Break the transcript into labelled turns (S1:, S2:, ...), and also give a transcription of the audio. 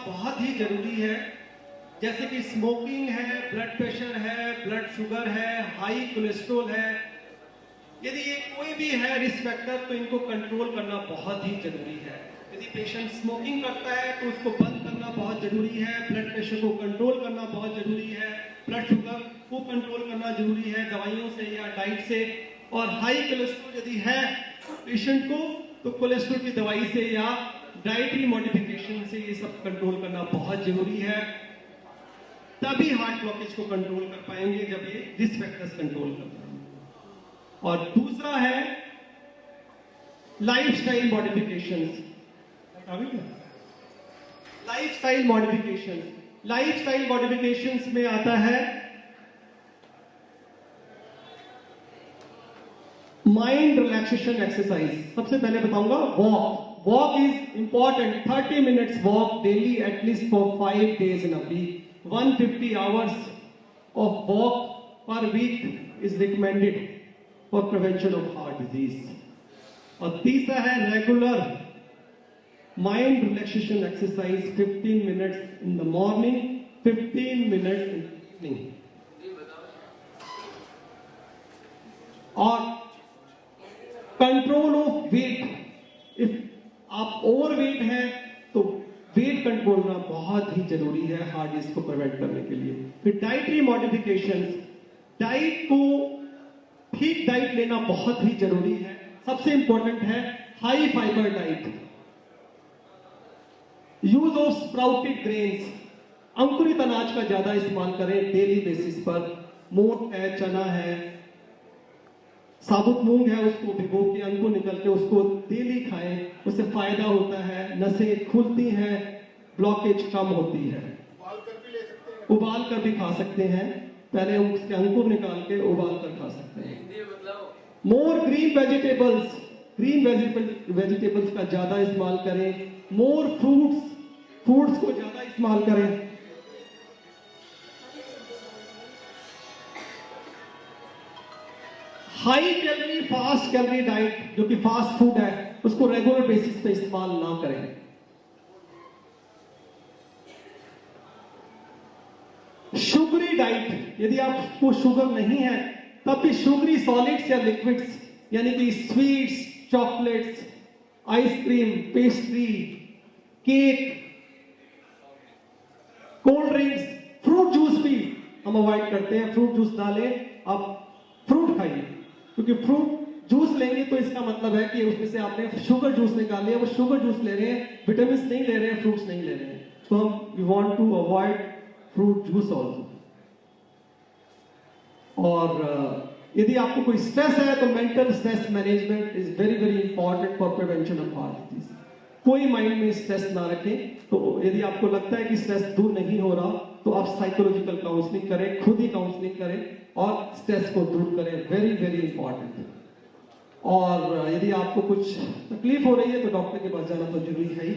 S1: बहुत ही जरूरी है, जैसे कि स्मोकिंग है, ब्लड प्रेशर है, ब्लड शुगर है, हाई कोलेस्ट्रॉल है। यदि ये कोई भी है रिस्क फैक्टर तो इनको कंट्रोल करना बहुत ही जरूरी है। यदि पेशेंट स्मोकिंग करता है तो उसको बंद करना बहुत जरूरी है, ब्लड प्रेशर को कंट्रोल करना बहुत जरूरी है, ब्लड शुगर को कंट्रोल करना जरूरी है दवाइयों से या डाइट से, और हाई कोलेस्ट्रॉल यदि है पेशेंट को तो कोलेस्ट्रॉल की दवाई से या डाइटरी मॉडिफिकेशन से ये सब कंट्रोल करना बहुत जरूरी है। तभी हार्ट ब्लॉकेज को कंट्रोल कर पाएंगे जब ये रिस्क फैक्टर्स कंट्रोल कर पाएंगे। और दूसरा है लाइफस्टाइल मॉडिफिकेशंस। लाइफस्टाइल मॉडिफिकेशंस में आता है माइंड रिलैक्सेशन एक्सरसाइज। सबसे पहले बताऊंगा walk is important. 30 minutes walk daily at least for 5 days in a week. 150 hours of walk per week is recommended for prevention of heart disease. और तीसरा है regular mind relaxation exercise 15 minutes in the morning, 15 minutes in the evening. और control of weight. If आप overweight हैं तो weight control करना बहुत ही जरूरी है हार्ट डिजीज को प्रिवेंट करने के लिए। फिर डाइटरी मॉडिफिकेशंस, डाइट को ठीक डाइट लेना बहुत ही जरूरी है। सबसे इंपॉर्टेंट है high fibre diet, use of sprouted grains, अंकुरित अनाज का ज्यादा इस्तेमाल करें डेली बेसिस पर। मोट है, चना है, साबुत मूंग है, उसको भिगो के अंकुर निकल के उसको डेली खाएं, उससे फायदा होता है, नसें खुलती हैं, ब्लॉकेज कम होती है।
S2: उबाल कर भी ले सकते हैं,
S1: उबाल कर भी खा सकते हैं, पहले उसके अंकुर निकाल के उबाल कर खा सकते हैं। मोर ग्रीन वेजिटेबल्स का ज्यादा इस्तेमाल करें। मोर फ्रूट्स को ज्यादा इस्तेमाल करें। High calorie fast calorie diet, जो कि फास्ट फूड है, उसको रेगुलर बेसिस पे इस्तेमाल ना करें। शुगरी डाइट, यदि आपको शुगर नहीं है तब भी शुगरी सॉलिड्स या लिक्विड्स यानी कि sweets, chocolates, ice cream, pastry, cake, cold drinks, fruit juice भी हम अवॉइड करते हैं। फ्रूट जूस डालें, आप फ्रूट खाइए, क्योंकि फ्रूट जूस लेंगे तो इसका मतलब है कि उसमें से आपने शुगर जूस निकाल लिया, वो शुगर जूस ले रहे हैं, विटामिन नहीं ले रहे हैं, फ्रूट्स नहीं ले रहे हैं। तो हम we want to avoid fruit juice also. और यदि आपको कोई स्ट्रेस है तो mental stress management is very very important for prevention of heart disease. कोई माइंड में स्ट्रेस ना रखें। तो यदि आपको लगता है कि स्ट्रेस दूर नहीं हो रहा तो आप साइकोलॉजिकल काउंसलिंग करें, खुद ही काउंसलिंग करें और स्ट्रेस को दूर करें, वेरी वेरी इंपॉर्टेंट। और यदि आपको कुछ तकलीफ हो रही है तो डॉक्टर के पास जाना तो जरूरी है ही।